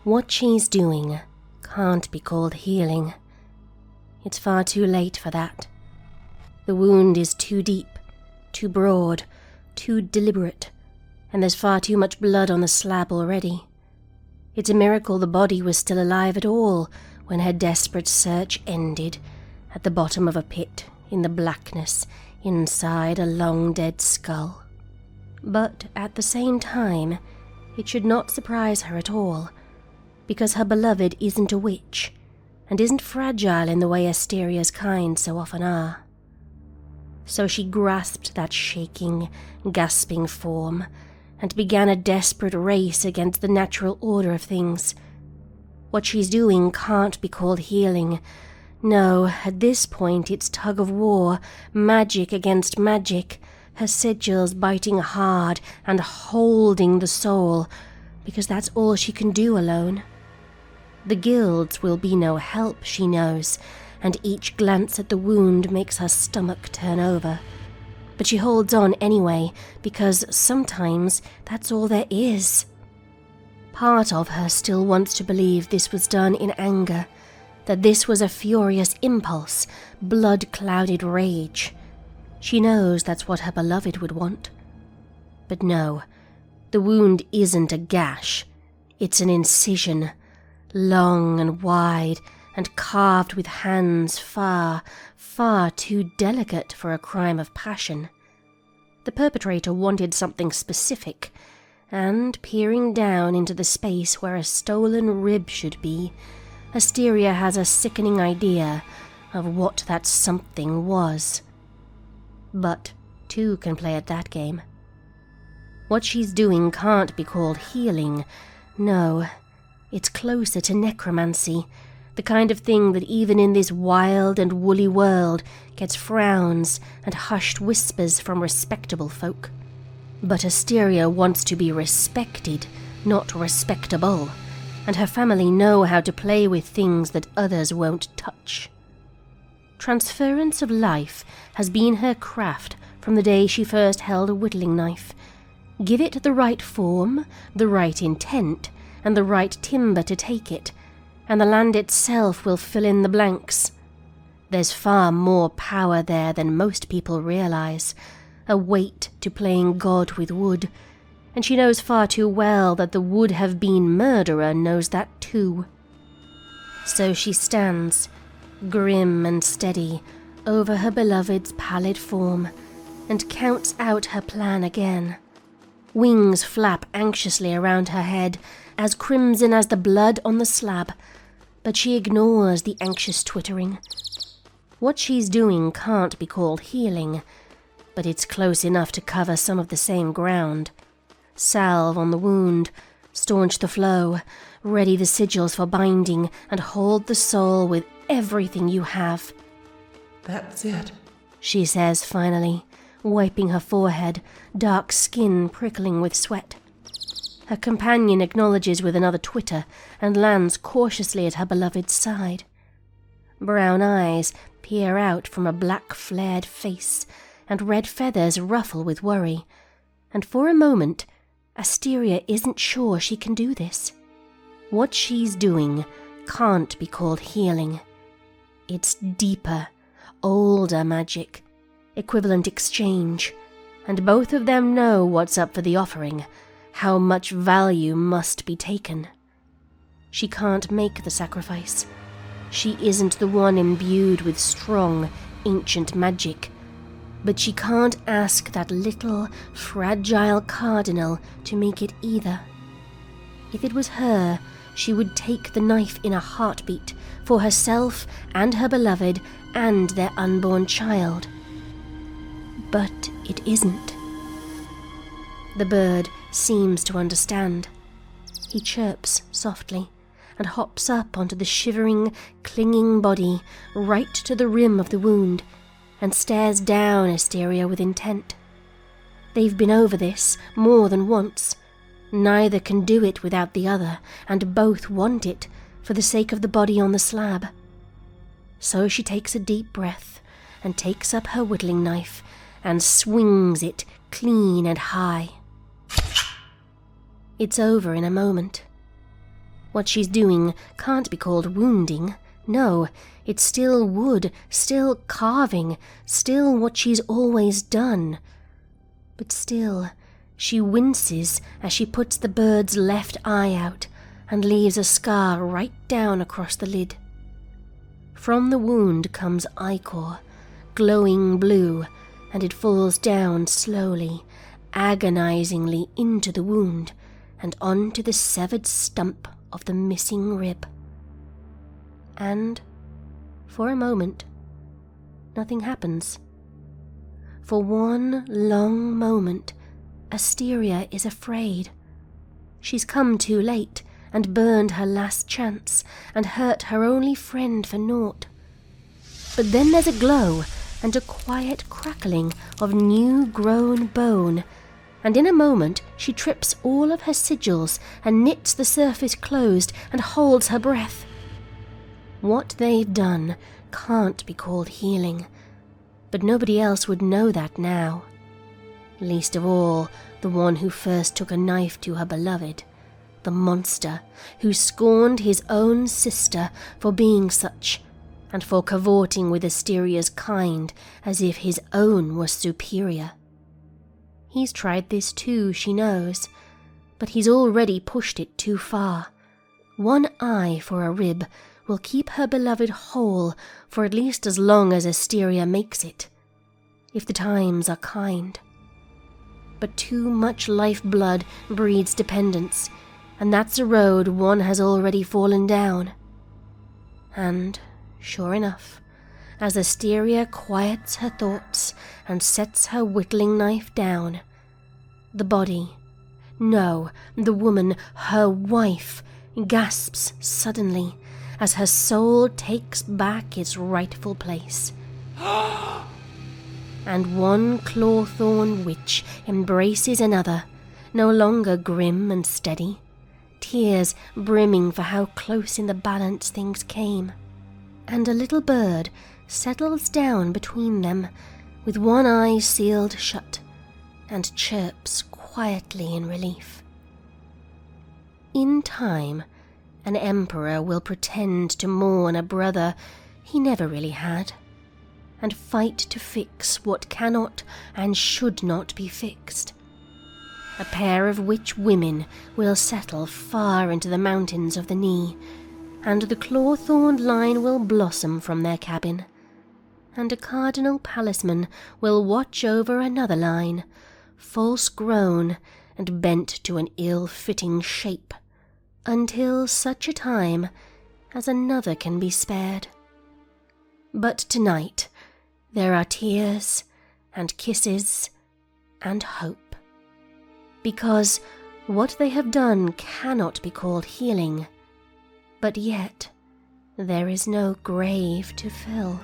What she's doing can't be called healing. It's far too late for that. The wound is too deep, too broad, too deliberate, and there's far too much blood on the slab already. It's a miracle the body was still alive at all when her desperate search ended at the bottom of a pit in the blackness inside a long-dead skull. But at the same time, it should not surprise her at all, because her beloved isn't a witch, and isn't fragile in the way Asteria's kind so often are. So she grasped that shaking, gasping form, and began a desperate race against the natural order of things. What she's doing can't be called healing. No, at this point it's tug of war, magic against magic, her sigils biting hard and holding the soul, because that's all she can do alone. The guilds will be no help, she knows, and each glance at the wound makes her stomach turn over. But she holds on anyway, because sometimes that's all there is. Part of her still wants to believe this was done in anger, that this was a furious impulse, blood-clouded rage. She knows that's what her beloved would want. But no, the wound isn't a gash, it's an incision, long and wide, and carved with hands far, far too delicate for a crime of passion. The perpetrator wanted something specific, and peering down into the space where a stolen rib should be, Asteria has a sickening idea of what that something was. But two can play at that game. What she's doing can't be called healing. No, it's closer to necromancy, the kind of thing that even in this wild and woolly world gets frowns and hushed whispers from respectable folk. But Asteria wants to be respected, not respectable, and her family know how to play with things that others won't touch. Transference of life has been her craft from the day she first held a whittling knife. Give it the right form, the right intent, and the right timber to take it, and the land itself will fill in the blanks. There's far more power there than most people realize, a weight to playing God with wood, and she knows far too well that the would-have-been murderer knows that too. So she stands, grim and steady, over her beloved's pallid form, and counts out her plan again. Wings flap anxiously around her head, as crimson as the blood on the slab, but she ignores the anxious twittering. What she's doing can't be called healing, but it's close enough to cover some of the same ground. Salve on the wound, staunch the flow, ready the sigils for binding, and hold the soul with everything you have. That's it, she says finally, wiping her forehead, dark skin prickling with sweat. Her companion acknowledges with another twitter and lands cautiously at her beloved's side. Brown eyes peer out from a black flared face, and red feathers ruffle with worry, and for a moment Asteria isn't sure she can do this. What she's doing can't be called healing. It's deeper, older magic, equivalent exchange, and both of them know what's up for the offering, how much value must be taken. She can't make the sacrifice. She isn't the one imbued with strong, ancient magic, but she can't ask that little, fragile cardinal to make it either. If it was her, she would take the knife in a heartbeat for herself and her beloved and their unborn child. But it isn't. The bird seems to understand. He chirps softly and hops up onto the shivering, clinging body right to the rim of the wound and stares down Asteria with intent. They've been over this more than once. Neither can do it without the other, and both want it for the sake of the body on the slab. So she takes a deep breath and takes up her whittling knife and swings it clean and high. It's over in a moment. What she's doing can't be called wounding. No, it's still wood, still carving, still what she's always done. But still, she winces as she puts the bird's left eye out and leaves a scar right down across the lid. From the wound comes ichor, glowing blue, and it falls down slowly, agonizingly into the wound and onto the severed stump of the missing rib. And, for a moment, nothing happens. For one long moment, Asteria is afraid. She's come too late and burned her last chance and hurt her only friend for naught. But then there's a glow and a quiet crackling of new-grown bone, and in a moment she trips all of her sigils and knits the surface closed and holds her breath. What they've done can't be called healing, but nobody else would know that now. Least of all, the one who first took a knife to her beloved, the monster who scorned his own sister for being such, and for cavorting with Asteria's kind as if his own was superior. He's tried this too, she knows, but he's already pushed it too far. One eye for a rib will keep her beloved whole for at least as long as Asteria makes it, if the times are kind. But too much lifeblood breeds dependence, and that's a road one has already fallen down. And, sure enough, as Asteria quiets her thoughts and sets her whittling knife down, the body, no, the woman, her wife, gasps suddenly as her soul takes back its rightful place. And one clawthorn witch embraces another, no longer grim and steady, tears brimming for how close in the balance things came. And a little bird settles down between them, with one eye sealed shut, and chirps quietly in relief. In time, an emperor will pretend to mourn a brother he never really had, and fight to fix what cannot and should not be fixed. A pair of witch women will settle far into the mountains of the knee, and the clawthorned line will blossom from their cabin, and a cardinal palisman will watch over another line, false-grown and bent to an ill-fitting shape, until such a time as another can be spared. But tonight there are tears and kisses and hope, because what they have done cannot be called healing, but yet there is no grave to fill.